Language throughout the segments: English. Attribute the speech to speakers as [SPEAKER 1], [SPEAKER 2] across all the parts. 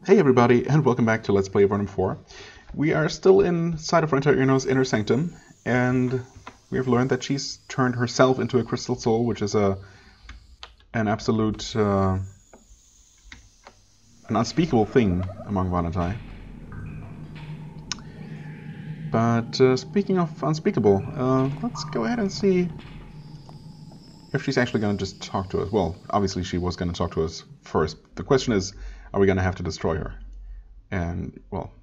[SPEAKER 1] Hey everybody, and welcome back to Let's Play Avernum 4. We are still inside of Renta Irno's inner sanctum, and we have learned that she's turned herself into a crystal soul, which is an absolute, an unspeakable thing among Vanatai. But speaking of unspeakable, let's go ahead and see if she's actually going to just talk to us. Well, obviously she was going to talk to us first. The question is, are we going to have to destroy her? And, well,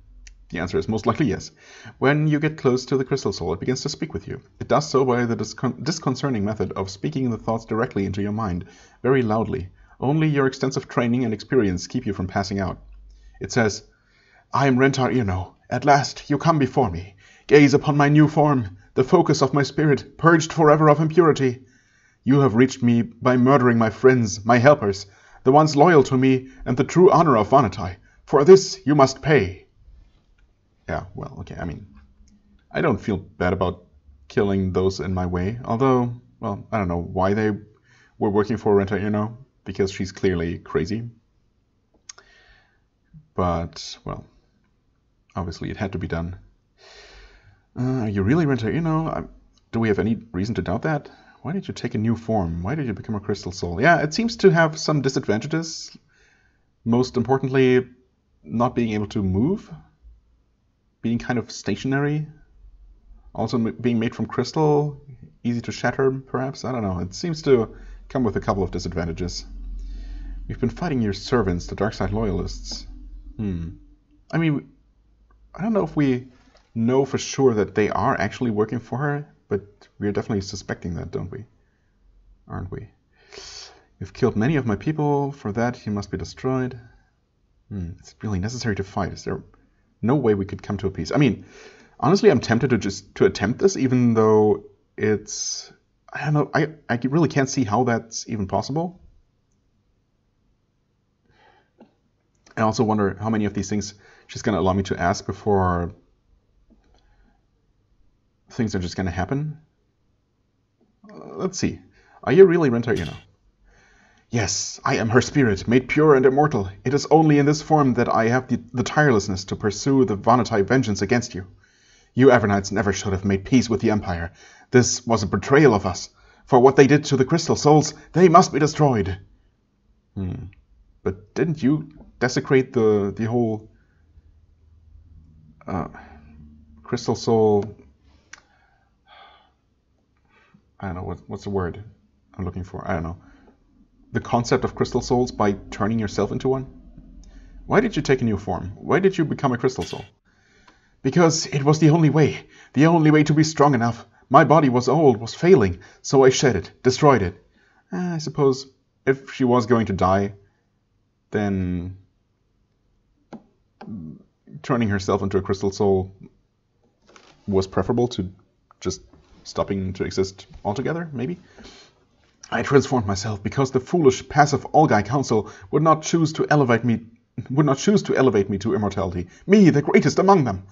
[SPEAKER 1] the answer is most likely yes. When you get close to the crystal soul, it begins to speak with you. It does so by the disconcerting method of speaking the thoughts directly into your mind, very loudly. Only your extensive training and experience keep you from passing out. It says, I am Rentar Irno. At last you come before me. Gaze upon my new form, the focus of my spirit, purged forever of impurity. You have reached me by murdering my friends, my helpers, the ones loyal to me, and the true honor of Vanatai. For this you must pay. Yeah, well, okay, I mean, I don't feel bad about killing those in my way, although, well, I don't know why they were working for Renta Irno, because she's clearly crazy. But, well, obviously it had to be done. Are you really Renta Irno? Do we have any reason to doubt that? Why did you take a new form? Why did you become a crystal soul? Yeah, it seems to have some disadvantages. Most importantly, not being able to move. Being kind of stationary. Also being made from crystal. Easy to shatter, perhaps? I don't know. It seems to come with a couple of disadvantages. We've been fighting your servants, the dark side loyalists. I mean, I don't know if we know for sure that they are actually working for her, but we're definitely suspecting that, don't we? Aren't we? You've killed many of my people. For that, you must be destroyed. It's really necessary to fight. Is there no way we could come to a peace? I mean, honestly, I'm tempted to attempt this, even though it's... I don't know. I really can't see how that's even possible. I also wonder how many of these things she's going to allow me to ask before things are just going to happen. Let's see. Are you really Renta Irno? Yes, I am her spirit, made pure and immortal. It is only in this form that I have the tirelessness to pursue the Vanatai vengeance against you. You Avernites never should have made peace with the Empire. This was a betrayal of us. For what they did to the crystal souls, they must be destroyed. But didn't you desecrate the whole crystal soul... I don't know, what's the word I'm looking for? I don't know. The concept of crystal souls by turning yourself into one? Why did you take a new form? Why did you become a crystal soul? Because it was the only way to be strong enough. My body was old, was failing, so I shed it, destroyed it. I suppose if she was going to die, then turning herself into a crystal soul was preferable to just stopping to exist altogether, maybe? I transformed myself because the foolish, passive Olgai Council would not choose to elevate me to immortality. Me, the greatest among them.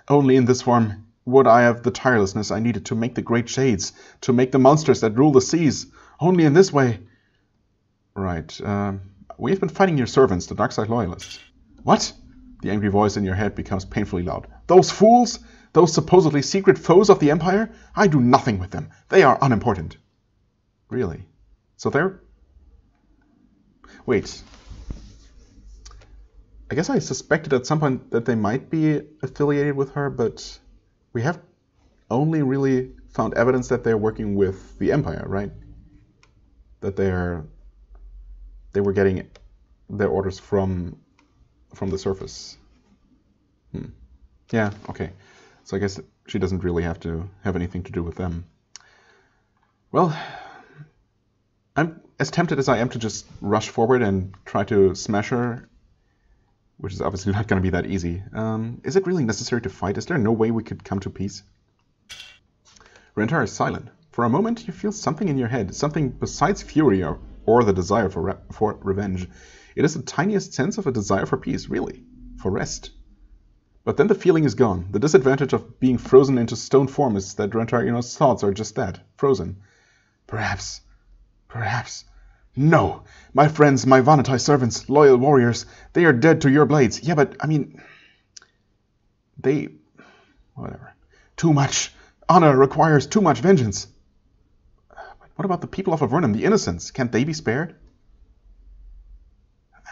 [SPEAKER 1] Only in this form would I have the tirelessness I needed to make the great shades, to make the monsters that rule the seas. Only in this way. Right. We have been fighting your servants, the dark side loyalists. What? The angry voice in your head becomes painfully loud. Those fools? Those supposedly secret foes of the Empire? I do nothing with them. They are unimportant. Really? So they're... Wait. I guess I suspected at some point that they might be affiliated with her, but we have only really found evidence that they're working with the Empire, right? That they were getting their orders from the surface. Yeah, okay. So I guess she doesn't really have to have anything to do with them. Well, I'm as tempted as I am to just rush forward and try to smash her, which is obviously not going to be that easy. Is it really necessary to fight? Is there no way we could come to peace? Rentar is silent. For a moment, you feel something in your head, something besides fury or the desire for revenge. It is the tiniest sense of a desire for peace, really, for rest. But then the feeling is gone. The disadvantage of being frozen into stone form is that Rentar Irno's thoughts are just that, frozen. Perhaps No! My friends, my Avernites servants, loyal warriors, they are dead to your blades. Yeah, but, I mean... They... Whatever. Too much. Honor requires too much vengeance. What about the people of Avernum, the innocents? Can't they be spared?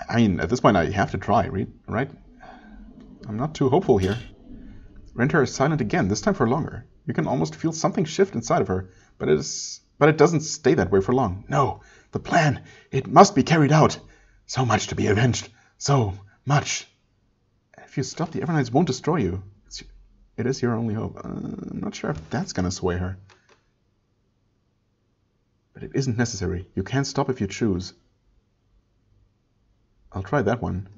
[SPEAKER 1] I mean, at this point I have to try, right? I'm not too hopeful here. Renter is silent again, this time for longer. You can almost feel something shift inside of her, but it doesn't stay that way for long. No, the plan, it must be carried out. So much to be avenged. So much. If you stop, the Avernites won't destroy you. It is your only hope. I'm not sure if that's gonna sway her. But it isn't necessary. You can't stop if you choose. I'll try that one.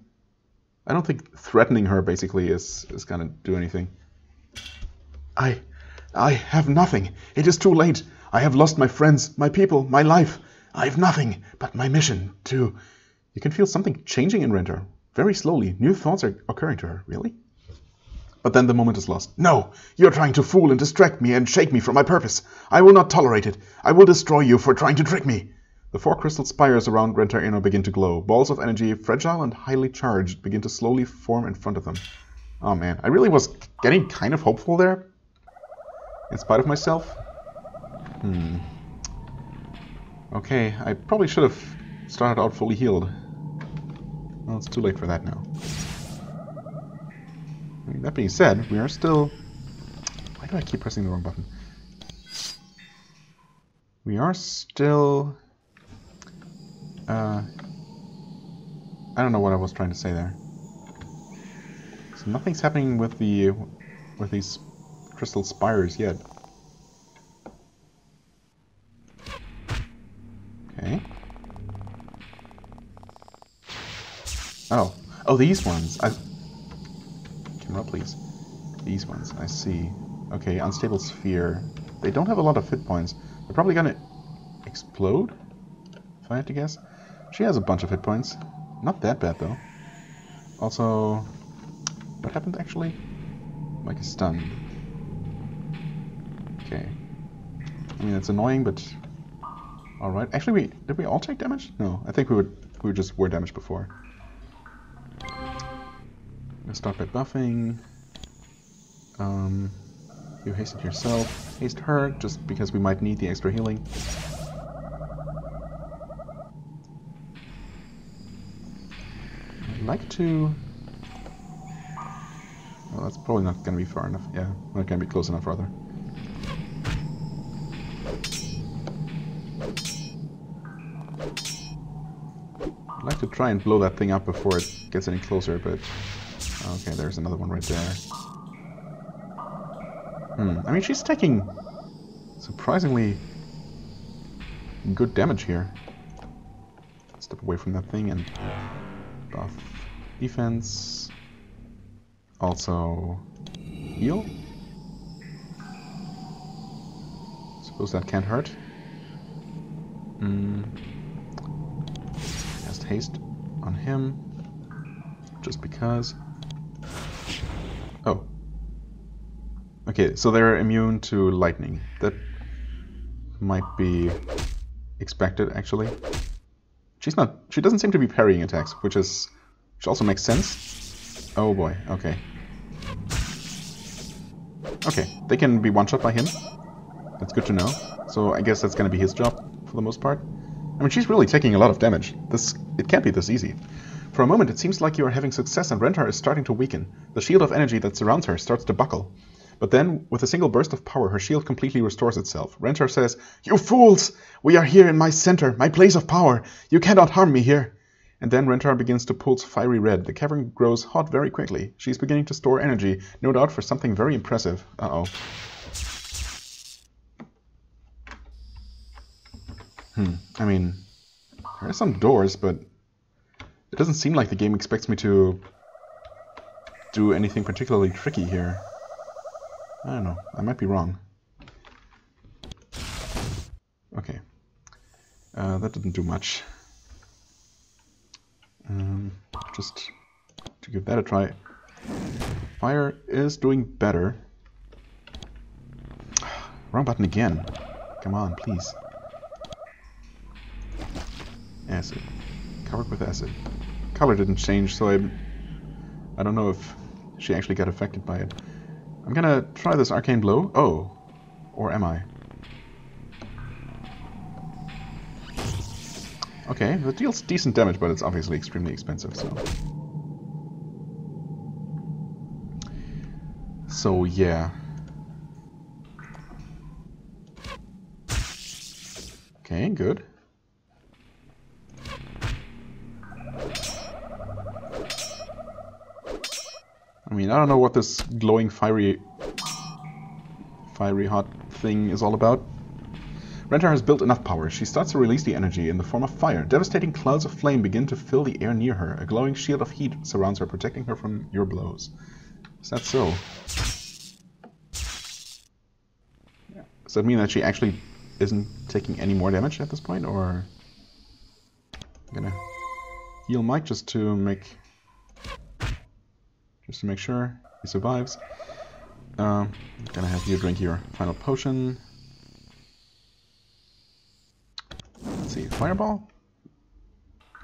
[SPEAKER 1] I don't think threatening her basically is gonna do anything. I have nothing. It is too late. I have lost my friends, my people, my life. I have nothing but my mission to... You can feel something changing in Renter. Very slowly, new thoughts are occurring to her. Really? But then the moment is lost. No! You're trying to fool and distract me and shake me from my purpose. I will not tolerate it. I will destroy you for trying to trick me. The 4 crystal spires around Renter Inno begin to glow. Balls of energy, fragile and highly charged, begin to slowly form in front of them. Oh man, I really was getting kind of hopeful there. In spite of myself. Okay, I probably should have started out fully healed. Well, it's too late for that now. I mean, that being said, we are still... Why do I keep pressing the wrong button? We are still... I don't know what I was trying to say there. So nothing's happening with these crystal spires yet. Okay. Oh, these ones. Camera, please. These ones. I see. Okay, unstable sphere. They don't have a lot of hit points. They're probably gonna explode, if I had to guess. She has a bunch of hit points. Not that bad, though. Also, what happened, actually? Mike is stunned. Okay. I mean, it's annoying, but... Alright. Actually, did we all take damage? No, I think we just were damaged before. Let's start by buffing. You haste yourself. Haste her, just because we might need the extra healing. I'd like to... Well, that's probably not going to be far enough. Yeah, not going to be close enough, rather. I'd like to try and blow that thing up before it gets any closer, but... Okay, there's another one right there. I mean, she's taking surprisingly good damage here. Step away from that thing and buff defense. Also heal. Suppose that can't hurt. Cast haste on him. Just because. Oh. Okay, so they're immune to lightning. That might be expected, actually. She doesn't seem to be parrying attacks, which also makes sense. Oh boy, okay. Okay, they can be one-shot by him. That's good to know. So I guess that's gonna be his job, for the most part. I mean, she's really taking a lot of damage. It can't be this easy. For a moment, it seems like you are having success and Renter is starting to weaken. The shield of energy that surrounds her starts to buckle. But then, with a single burst of power, her shield completely restores itself. Renter says, "You fools! We are here in my center, my place of power. You cannot harm me here." And then Renter begins to pulse fiery red. The cavern grows hot very quickly. She's beginning to store energy, no doubt for something very impressive. Uh-oh. I mean, there are some doors, but it doesn't seem like the game expects me to do anything particularly tricky here. I don't know. I might be wrong. Okay. That didn't do much. Just to give that a try. Fire is doing better. Wrong button again. Come on, please. Acid. Covered with acid. Color didn't change, so I don't know if she actually got affected by it. I'm gonna try this arcane blow. Oh. Or am I? Okay, it deals decent damage, but it's obviously extremely expensive, so... So, yeah. Okay, good. I mean, I don't know what this glowing fiery hot thing is all about. Renter has built enough power. She starts to release the energy in the form of fire. Devastating clouds of flame begin to fill the air near her. A glowing shield of heat surrounds her, protecting her from your blows. Is that so? Yeah. Does that mean that she actually isn't taking any more damage at this point, or... I'm gonna heal Mike just to make sure he survives. Gonna have you drink your final potion. Let's see, fireball?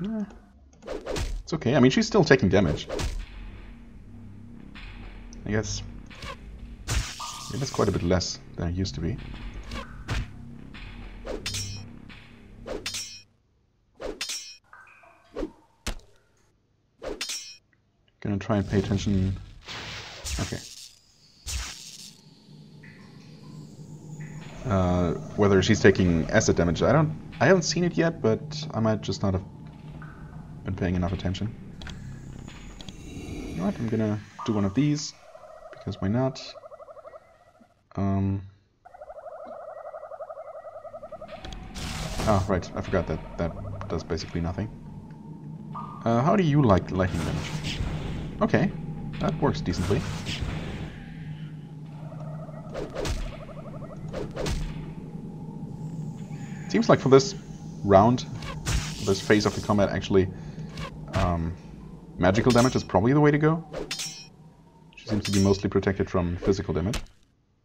[SPEAKER 1] Yeah. It's okay. I mean, she's still taking damage. I guess maybe it's quite a bit less than it used to be. Gonna try and pay attention. Okay. Whether she's taking acid damage, I haven't seen it yet, but I might just not have been paying enough attention. You know what? I'm gonna do one of these because why not? Oh, right. I forgot that does basically nothing. How do you like lightning damage? Okay, that works decently. Seems like for this round, this phase of the combat, actually, magical damage is probably the way to go. She seems to be mostly protected from physical damage.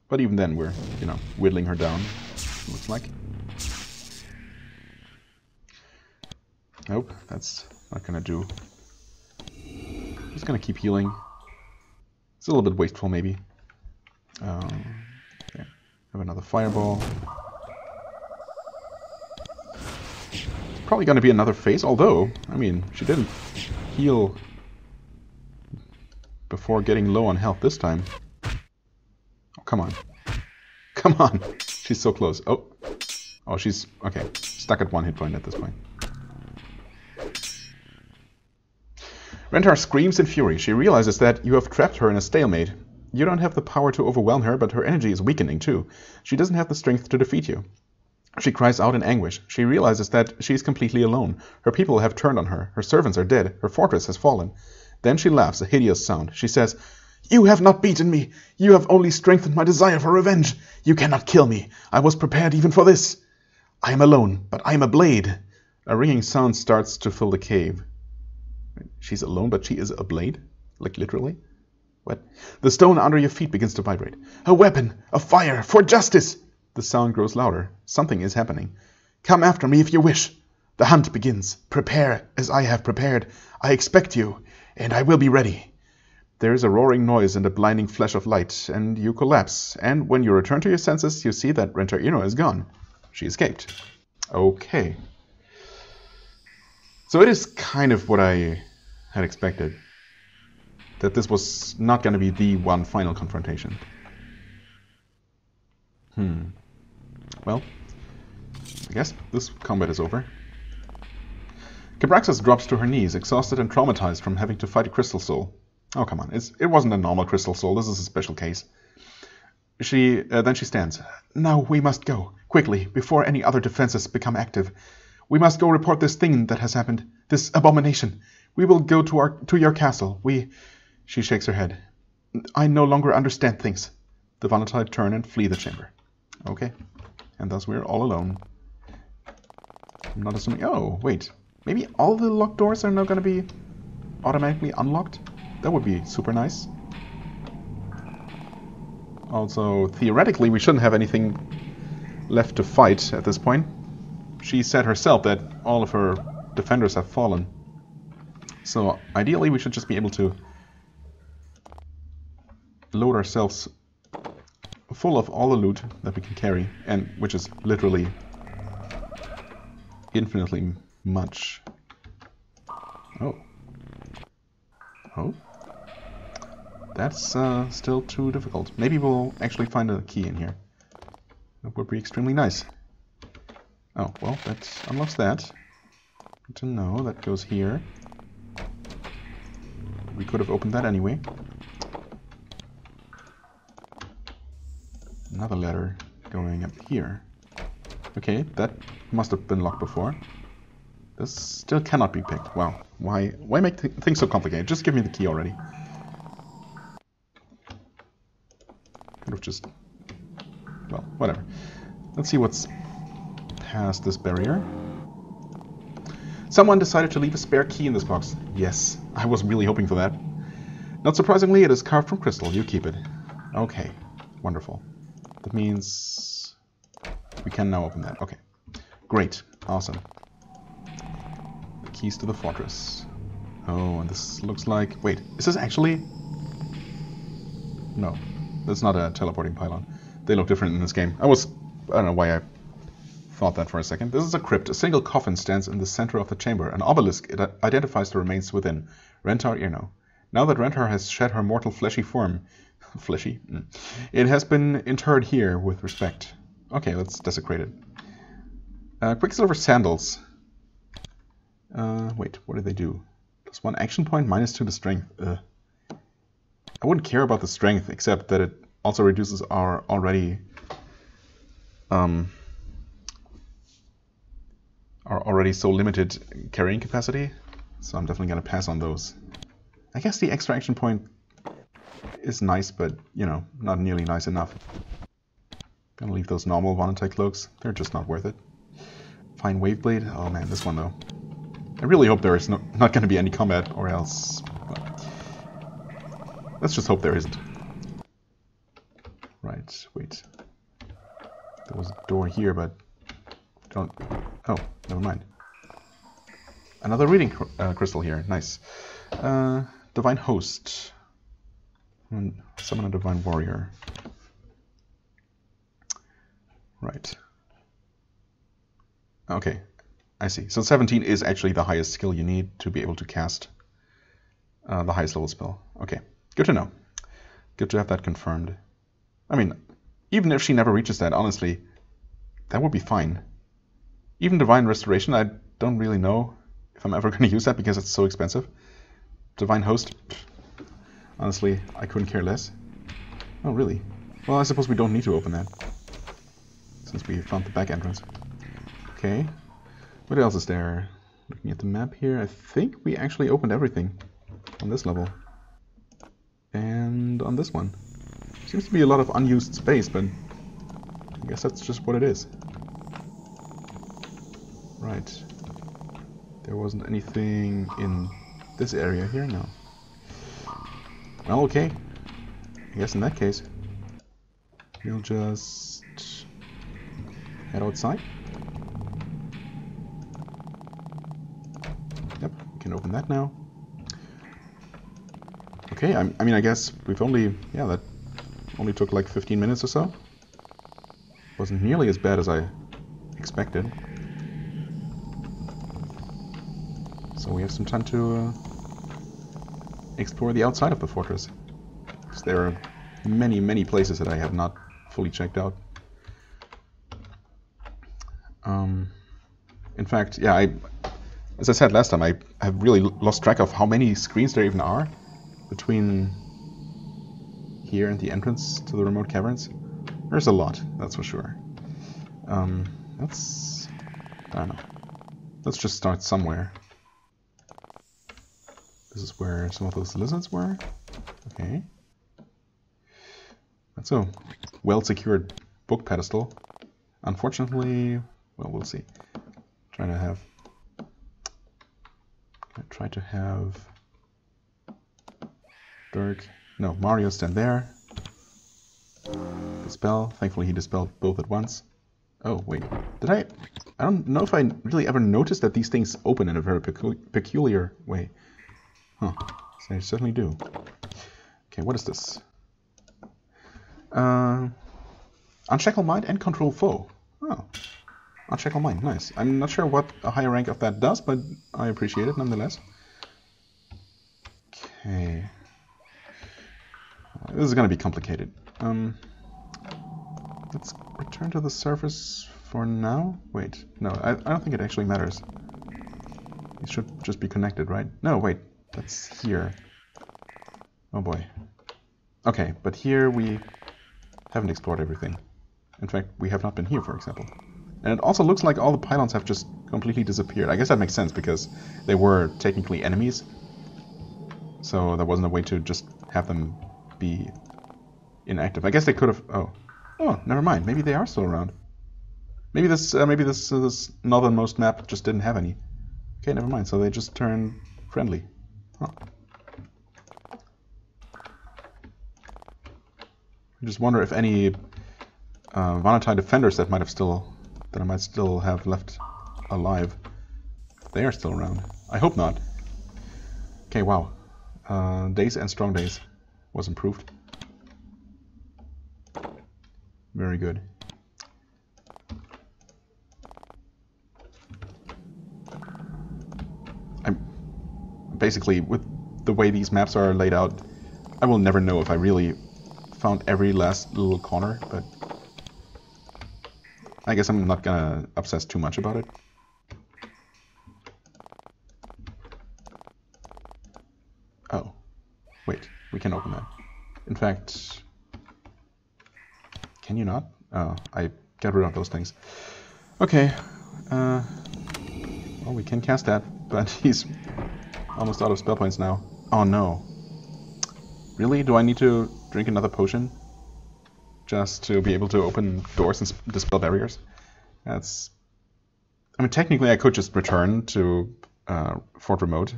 [SPEAKER 1] But even then, we're, you know, whittling her down, looks like. Nope, that's not gonna do. Just gonna keep healing. It's a little bit wasteful, maybe. Okay. Have another fireball. It's probably gonna be another phase, although, I mean, she didn't heal before getting low on health this time. Oh, come on. Come on! She's so close. Oh. Oh, she's, okay, stuck at 1 hit point at this point. Rentar screams in fury. She realizes that you have trapped her in a stalemate. You don't have the power to overwhelm her, but her energy is weakening too. She doesn't have the strength to defeat you. She cries out in anguish. She realizes that she is completely alone. Her people have turned on her. Her servants are dead. Her fortress has fallen. Then she laughs, a hideous sound. She says, "You have not beaten me. You have only strengthened my desire for revenge. You cannot kill me. I was prepared even for this. I am alone, but I am a blade." A ringing sound starts to fill the cave. She's alone, but she is a blade? Like, literally? What? The stone under your feet begins to vibrate. A weapon! A fire! For justice! The sound grows louder. Something is happening. Come after me if you wish. The hunt begins. Prepare as I have prepared. I expect you, and I will be ready. There is a roaring noise and a blinding flash of light, and you collapse. And when you return to your senses, you see that Renter Ino is gone. She escaped. Okay. So it is kind of what I had expected. That this was not going to be the one final confrontation. Well, I guess this combat is over. Cabraxas drops to her knees, exhausted and traumatized from having to fight a crystal soul. Oh, come on. It wasn't a normal crystal soul. This is a special case. Then she stands. Now we must go, quickly, before any other defenses become active. We must go report this thing that has happened, this abomination. We will go to your castle. She shakes her head. I no longer understand things. The Vanatide turn and flee the chamber. Okay. And thus we're all alone. I'm not assuming... Oh, wait. Maybe all the locked doors are now going to be automatically unlocked? That would be super nice. Also, theoretically, we shouldn't have anything left to fight at this point. She said herself that all of her defenders have fallen. So ideally we should just be able to load ourselves full of all the loot that we can carry, and which is literally infinitely much. Oh. Oh. That's still too difficult. Maybe we'll actually find a key in here. That would be extremely nice. Oh, well, that unlocks that. Good to know. That goes here. We could have opened that anyway. Another ladder going up here. Okay, that must have been locked before. This still cannot be picked. Wow. Why make things so complicated? Just give me the key already. Could have just... well, whatever. Let's see what's past this barrier. Someone decided to leave a spare key in this box. Yes, I was really hoping for that. Not surprisingly, it is carved from crystal. You keep it. Okay, wonderful. That means we can now open that. Okay, great, awesome. The keys to the fortress. Oh, and this looks like... wait, is this actually... no, that's not a teleporting pylon. They look different in this game. I don't know why I thought that for a second. This is a crypt. A single coffin stands in the center of the chamber. An obelisk identifies the remains within. Rentar Irno. Now that Rentar has shed her mortal fleshy form... fleshy? It has been interred here with respect. Okay, let's desecrate it. Quicksilver sandals. Wait, what do they do? +1 action point, -2 to strength. I wouldn't care about the strength, except that it also reduces our already so limited carrying capacity. So I'm definitely going to pass on those. I guess the extra action point is nice, but, you know, not nearly nice enough. Gonna leave those normal Vonantai cloaks. They're just not worth it. Fine Waveblade. Oh man, this one though. I really hope there is not going to be any combat, or else... well, let's just hope there isn't. Right, wait. There was a door here, but... don't... oh, never mind. Another reading crystal here. Nice. Divine Host. Summon a Divine Warrior. Right. Okay, I see. So 17 is actually the highest skill you need to be able to cast the highest level spell. Okay, good to know. Good to have that confirmed. I mean, even if she never reaches that, honestly, that would be fine. Even Divine Restoration, I don't really know if I'm ever going to use that because it's so expensive. Divine Host, honestly, I couldn't care less. Oh, really? Well, I suppose we don't need to open that, since we found the back entrance. Okay, what else is there? Looking at the map here, I think we actually opened everything on this level. And on this one. Seems to be a lot of unused space, but I guess that's just what it is. Right. There wasn't anything in this area here? No. Well, okay. I guess in that case, we'll just head outside. Yep, we can open that now. Okay, I mean, I guess we've only... yeah, that only took like 15 minutes or so. Wasn't nearly as bad as I expected. So we have some time to explore the outside of the fortress. Because there are many, many places that I have not fully checked out. In fact, yeah, as I said last time, I have really lost track of how many screens there even are between here and the entrance to the remote caverns. There's a lot, that's for sure. Let's... I don't know. Let's just start somewhere. This is where some of those lizards were. Okay. That's a well-secured book pedestal. Unfortunately, well, we'll see. Try to have Dirk. No, Mario stand there. Dispel. Thankfully, he dispelled both at once. Oh wait, did I? I don't know if I really ever noticed that these things open in a very peculiar way. Huh. They certainly do. Okay, what is this? Unshackle mind and control foe. Oh. Unshackle mind, nice. I'm not sure what a higher rank of that does, but I appreciate it nonetheless. Okay. This is going to be complicated. Let's return to the surface for now. Wait, no, I don't think it actually matters. It should just be connected, right? No, wait, that's here. Oh boy. Okay, but here we haven't explored everything. In fact, we have not been here, for example. And it also looks like all the pylons have just completely disappeared. I guess that makes sense, because they were technically enemies. So there wasn't a way to just have them be inactive. I guess they could have... Oh, never mind. Maybe they are still around. Maybe this northernmost map just didn't have any. Okay, never mind. So they just turned friendly. Huh. I just wonder if any Avernites defenders that I might still have left alive. They are still around. I hope not. Okay, wow. Days and strong days was improved. Very good. Basically, with the way these maps are laid out, I will never know if I really found every last little corner, but I guess I'm not gonna obsess too much about it. Oh, wait, we can open that. In fact, can you not? Oh, I got rid of those things. Okay, well, we can cast that, but he's almost out of spell points now. Oh no. Really? Do I need to drink another potion? Just to be able to open doors and dispel barriers? That's... I mean, technically I could just return to Fort Remote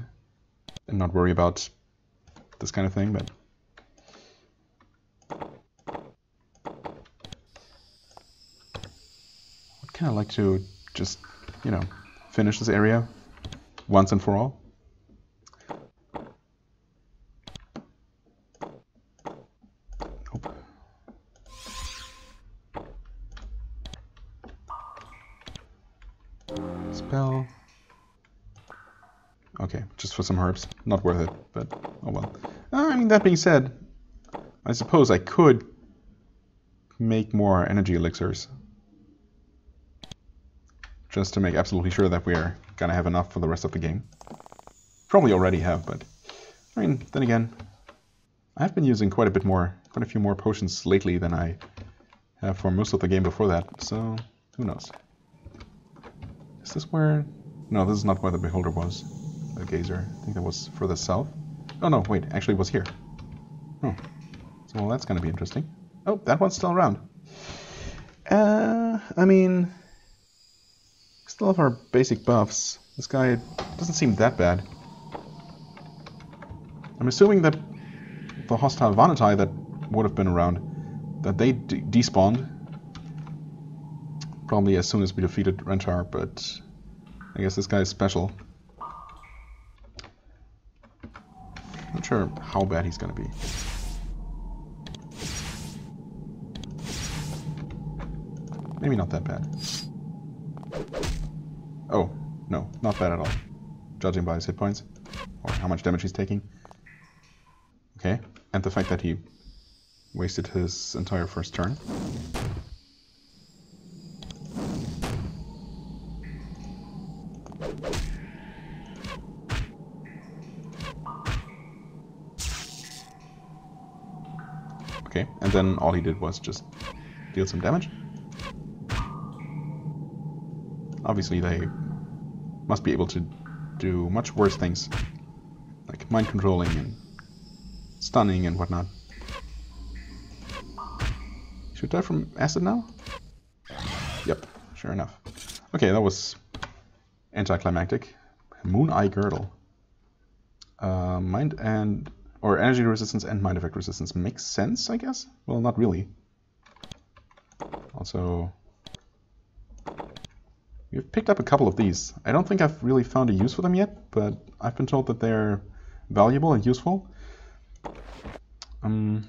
[SPEAKER 1] and not worry about this kind of thing, but... I'd kind of like to just, you know, finish this area once and for all. Spell. Okay, just for some herbs. Not worth it, but oh well. I mean, that being said, I suppose I could make more energy elixirs. Just to make absolutely sure that we're gonna have enough for the rest of the game. Probably already have, but I mean, then again, I've been using quite a few more potions lately than I have for most of the game before that, so who knows. Is this where... No, this is not where the Beholder was. The Gazer. I think that was further south. Oh no, wait, actually it was here. Oh. So well, that's gonna be interesting. Oh, that one's still around. I mean... Still have our basic buffs. This guy doesn't seem that bad. I'm assuming that the hostile Avernites that would have been around, that they despawned. Probably as soon as we defeated Rentar, but I guess this guy is special. Not sure how bad he's gonna be. Maybe not that bad. Oh, no, not bad at all. Judging by his hit points, or how much damage he's taking. Okay, and the fact that he wasted his entire first turn. Okay, and then all he did was just deal some damage. Obviously they must be able to do much worse things, like mind controlling and stunning and whatnot. Should die from acid now? Yep, sure enough. Okay, that was anticlimactic. Moon Eye Girdle. Mind and... or energy resistance and mind effect resistance makes sense, I guess? Well, not really. Also... We've picked up a couple of these. I don't think I've really found a use for them yet, but I've been told that they're valuable and useful. Let's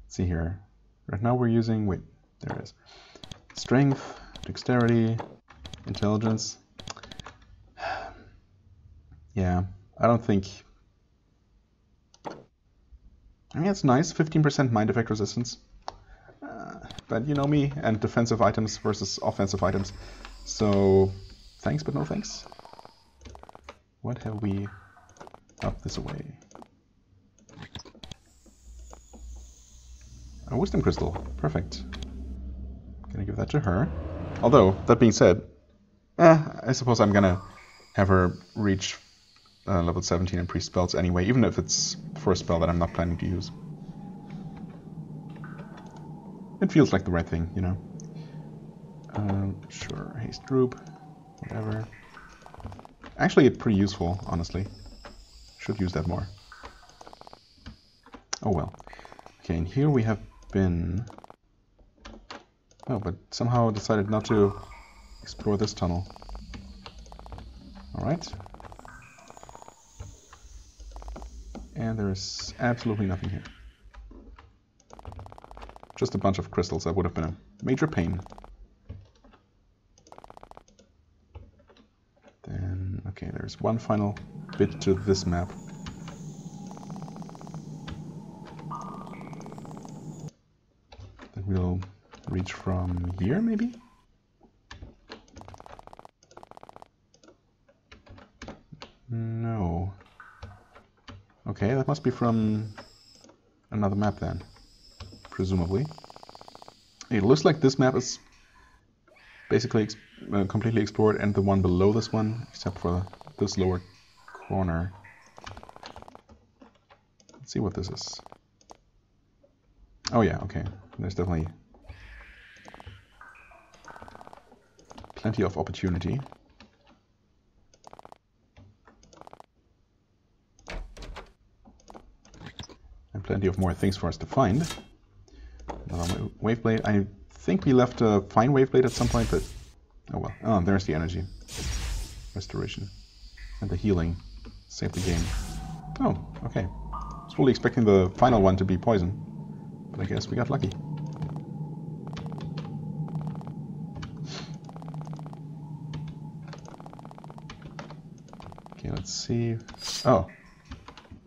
[SPEAKER 1] see here. Right now we're using, wait, there it is. Strength, dexterity, intelligence. Yeah, I don't think... I mean, it's nice, 15% mind effect resistance. But you know me, and defensive items versus offensive items. So, thanks but no thanks. What have we up this way? A wisdom crystal. Perfect. Gonna give that to her. Although, that being said, I suppose I'm gonna have her reach level 17 in priest spells anyway, even if it's for a spell that I'm not planning to use. It feels like the right thing, you know. Sure, haste group, whatever. Actually, it's pretty useful, honestly. Should use that more. Oh well. Okay, and here we have been... Oh, but somehow decided not to explore this tunnel. Alright. And there is absolutely nothing here. Just a bunch of crystals. That would have been a major pain. Then, okay, there's one final bit to this map. That we'll reach from here, maybe? No. Okay, that must be from another map then. Presumably. It looks like this map is basically completely explored, and the one below this one, except for this lower corner. Let's see what this is. Oh yeah, okay. There's definitely plenty of opportunity. And plenty of more things for us to find. Another wave blade. I think we left a fine wave blade at some point, but oh well. Oh, there's the energy. Restoration. And the healing. Save the game. Oh, okay. I was fully expecting the final one to be poison, but I guess we got lucky. Okay, let's see. Oh.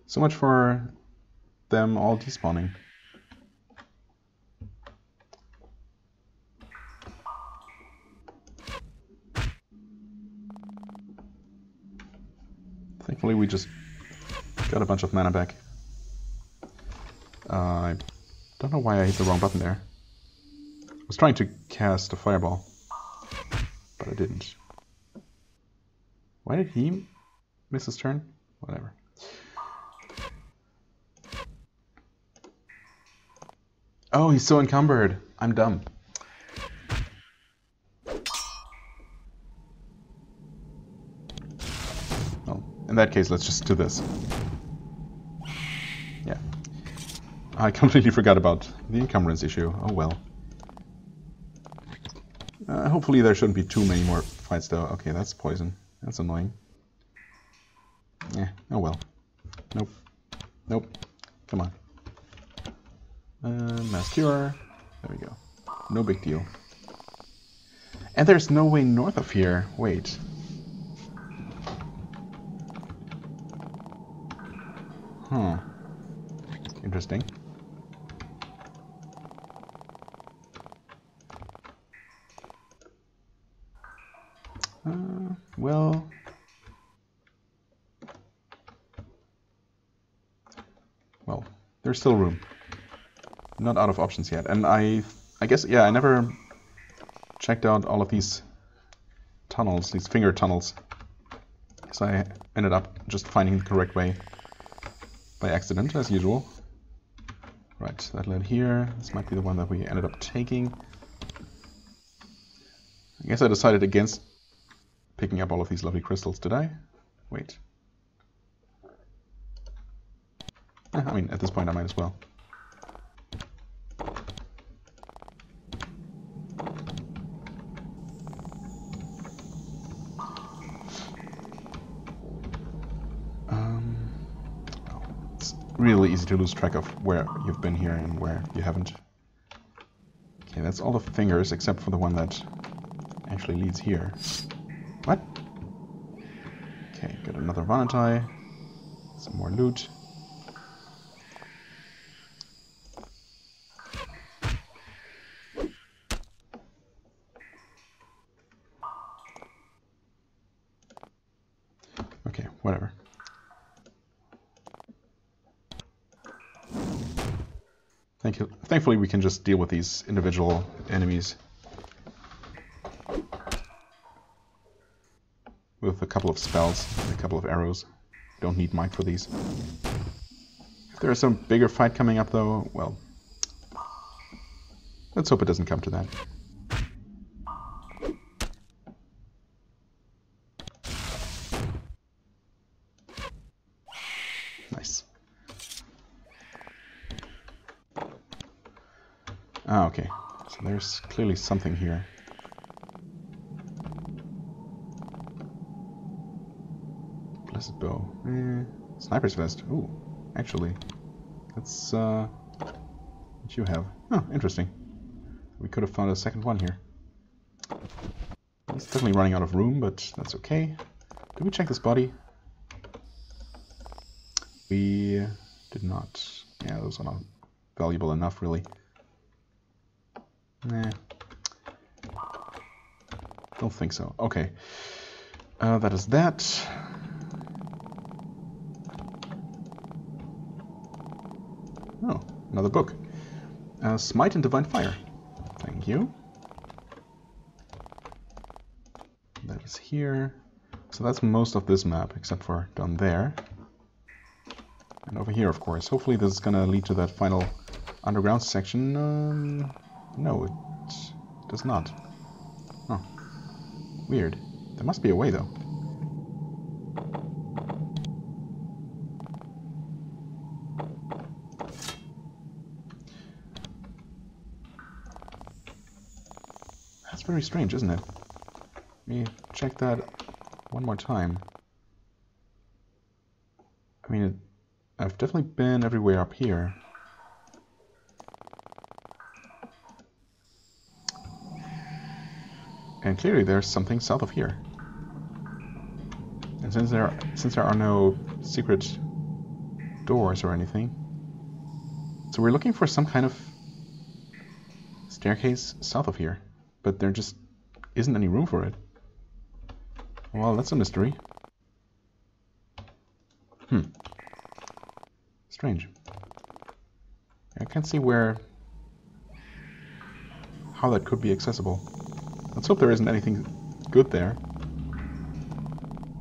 [SPEAKER 1] So much for them all despawning. Thankfully we just got a bunch of mana back. I don't know why I hit the wrong button there. I was trying to cast a fireball, but I didn't. Why did he miss his turn? Whatever. Oh, he's so encumbered. I'm dumb. In that case, let's just do this. Yeah. I completely forgot about the encumbrance issue. Oh well. Hopefully there shouldn't be too many more fights though. Okay, that's poison. That's annoying. Yeah, oh well. Nope. Nope. Come on. Mass cure. There we go. No big deal. And there's no way north of here. Wait. Huh. Interesting. Well... Well, there's still room. Not out of options yet. And I guess, yeah, I never checked out all of these tunnels, these finger tunnels. So I ended up just finding the correct way. By accident, as usual. Right, that led here. This might be the one that we ended up taking. I guess I decided against picking up all of these lovely crystals, did I? Wait. I mean, at this point I might as well. really easy to lose track of where you've been here and where you haven't. Okay, that's all the fingers except for the one that actually leads here. What? Okay, got another Avernites. Some more loot. Okay, whatever. Thankfully, we can just deal with these individual enemies with a couple of spells, and a couple of arrows. Don't need might for these. If there is some bigger fight coming up, though, well, let's hope it doesn't come to that. Nice. Ah, okay. So there's clearly something here. Blessed bow. Sniper's vest. Ooh, actually. That's what you have. Oh, interesting. We could have found a second one here. It's definitely running out of room, but that's okay. Did we check this body? We did not. Yeah, those are not valuable enough, really. Nah. Don't think so. Okay. That is that. Oh, another book. Smite and Divine Fire. Thank you. That is here. So that's most of this map, except for down there. And over here, of course. Hopefully this is gonna lead to that final underground section. No, it does not. Oh. Weird. There must be a way, though. That's very strange, isn't it? Let me check that one more time. I mean, I've definitely been everywhere up here. And clearly there's something south of here. And since there are no secret doors or anything, so we're looking for some kind of staircase south of here, but there just isn't any room for it. Well, that's a mystery. Strange. I can't see how that could be accessible. Let's hope there isn't anything good there.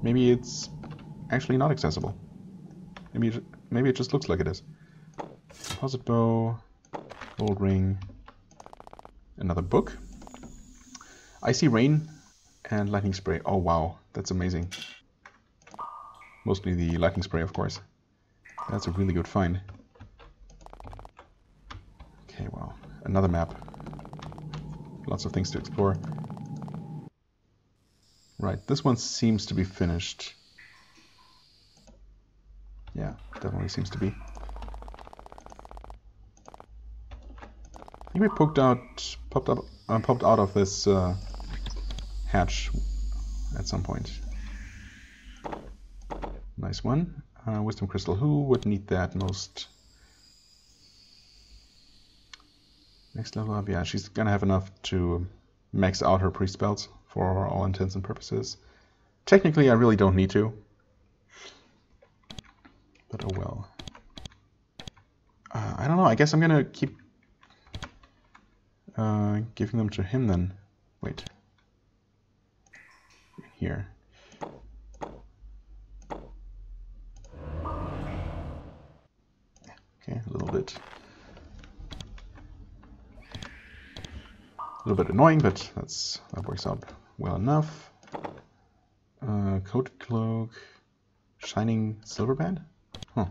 [SPEAKER 1] Maybe it's actually not accessible. Maybe it just looks like it is. Composite bow, gold ring, another book. Icy rain and lightning spray. Oh wow, that's amazing. Mostly the lightning spray, of course. That's a really good find. Okay, well, another map. Lots of things to explore. Right, this one seems to be finished. Yeah, definitely seems to be. I think we popped out of this hatch at some point. Nice one. Wisdom crystal. Who would need that most? Next level up. Yeah, she's gonna have enough to max out her priest spells for all intents and purposes. Technically, I really don't need to. But oh well. I don't know. I guess I'm gonna keep giving them to him then. Wait. Here. Okay, a little bit annoying, but that works out well enough. Coated cloak, shining silver band. Huh.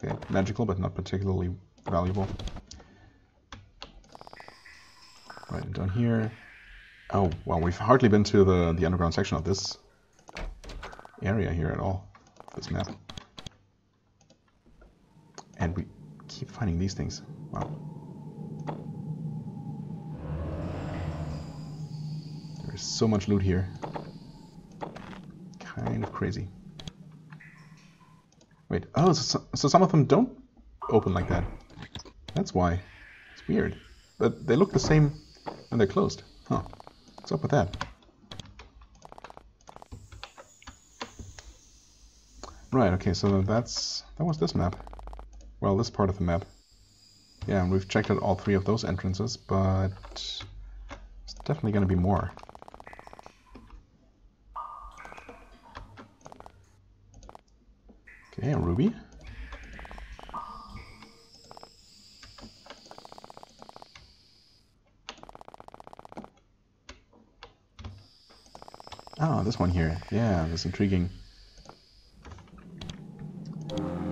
[SPEAKER 1] Okay, magical, but not particularly valuable. Right, and down here. Oh, well, we've hardly been to the underground section of this area here at all. This map. And we keep finding these things. Wow. There's so much loot here. Kind of crazy. Wait, oh, so some of them don't open like that. That's why. It's weird. But they look the same when they're closed. Huh. What's up with that? Right, okay, so that was this map. Well, this part of the map. Yeah, and we've checked out all 3 of those entrances, but there's definitely going to be more. Okay, a ruby. Oh, this one here. Yeah, this intriguing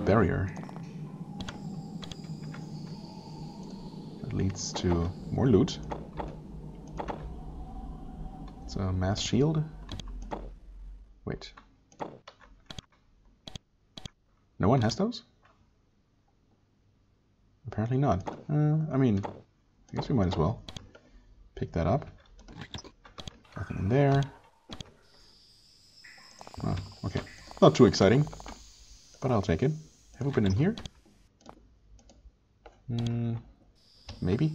[SPEAKER 1] barrier. That leads to more loot. It's a mass shield. Wait. No one has those? Apparently not. I mean, I guess we might as well pick that up. Nothing in there. Oh, okay. Not too exciting, but I'll take it. Have we been in here? Maybe?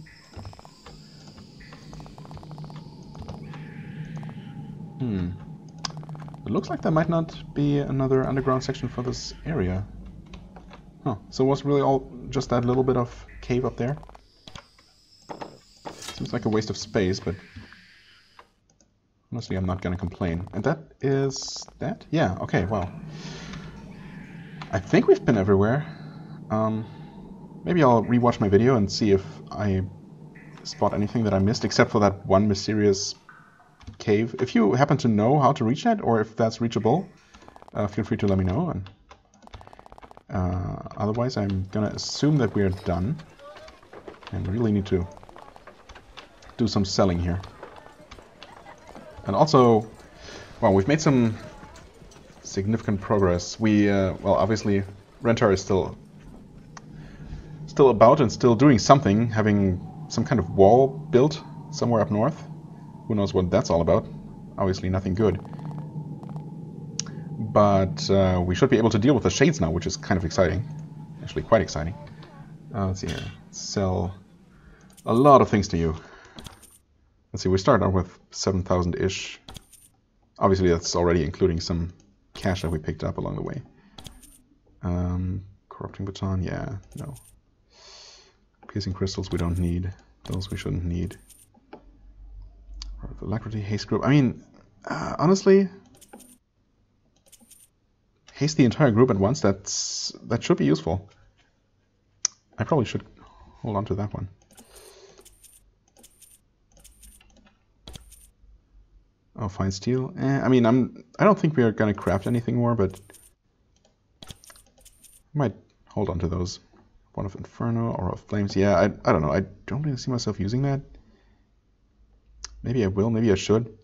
[SPEAKER 1] It looks like there might not be another underground section for this area. Huh, so it was really all just that little bit of cave up there? Seems like a waste of space, but honestly I'm not gonna complain. And that is that? Yeah, okay, well. I think we've been everywhere. Maybe I'll rewatch my video and see if I spot anything that I missed, except for that one mysterious cave. If you happen to know how to reach that, or if that's reachable, feel free to let me know. And otherwise, I'm gonna assume that we're done, and we really need to do some selling here. And also, well, we've made some significant progress. We, well, obviously, Rentar is still about and still doing something, having some kind of wall built somewhere up north. Who knows what that's all about? Obviously nothing good. But we should be able to deal with the shades now, which is kind of exciting. Actually quite exciting. Let's see here. Sell a lot of things to you. Let's see, we start out with 7,000-ish. Obviously that's already including some cash that we picked up along the way. Corrupting baton, yeah, no. Piercing crystals we don't need. Those we shouldn't need. Alacrity, haste group. I mean, honestly, haste the entire group at once. That should be useful. I probably should hold on to that one. Oh, fine steel. I mean, I don't think we are gonna craft anything more, but I might hold on to those. One of Inferno or of Flames. Yeah, I don't know. I don't really see myself using that. Maybe I will, maybe I should.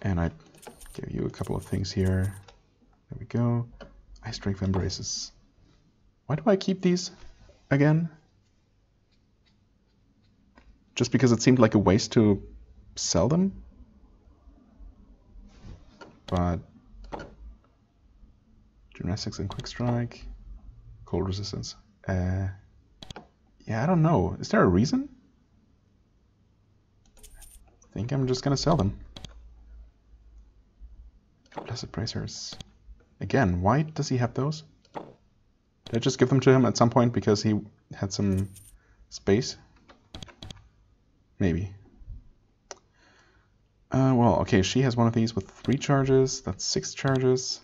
[SPEAKER 1] And I give you a couple of things here. There we go. Ice Strength Embraces. Why do I keep these again? Just because it seemed like a waste to sell them? But Gymnastics and Quick Strike. Cold Resistance. Yeah, I don't know. Is there a reason? I think I'm just gonna sell them. Blessed Bracers. Again, why does he have those? Did I just give them to him at some point because he had some space? Maybe. Well, okay, she has one of these with 3 charges. That's 6 charges.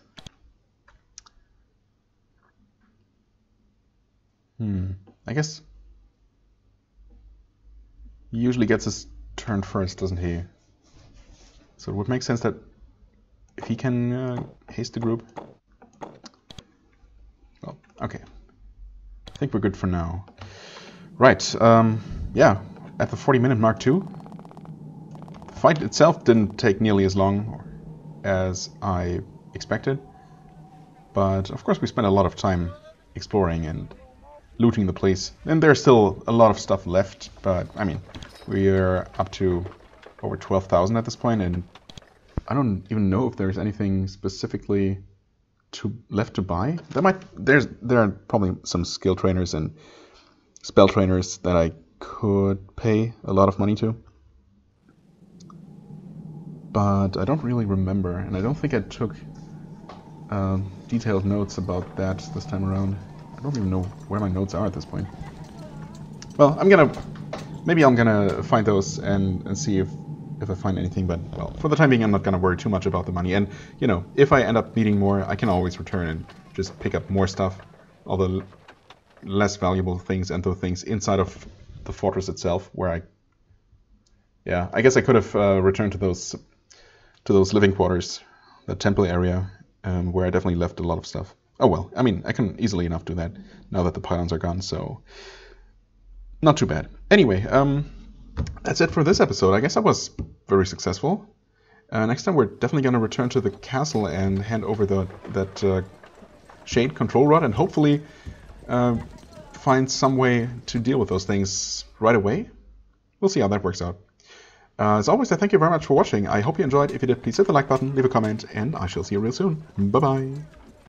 [SPEAKER 1] I guess he usually gets his turn first, doesn't he? So it would make sense that if he can haste the group. Well, okay. I think we're good for now. Right, yeah, at the 40-minute mark too. The fight itself didn't take nearly as long as I expected. But of course we spent a lot of time exploring and looting the place. And there's still a lot of stuff left, but I mean, we're up to over 12,000 at this point, and I don't even know if there's anything specifically left to buy. There are probably some skill trainers and spell trainers that I could pay a lot of money to, but I don't really remember, and I don't think I took detailed notes about that this time around. I don't even know where my notes are at this point. Well, maybe I'm gonna find those and see if I find anything, but well, for the time being I'm not gonna worry too much about the money. And you know, if I end up needing more, I can always return and just pick up more stuff, all the less valuable things and the things inside of the fortress itself, where I guess I could have returned to those living quarters, the temple area, where I definitely left a lot of stuff. Oh well, I mean, I can easily enough do that now that the pylons are gone, so not too bad. Anyway, that's it for this episode. I guess I was very successful. Next time we're definitely going to return to the castle and hand over that shade control rod, and hopefully find some way to deal with those things right away. We'll see how that works out. As always, I thank you very much for watching. I hope you enjoyed. If you did, please hit the like button, leave a comment, and I shall see you real soon. Bye-bye.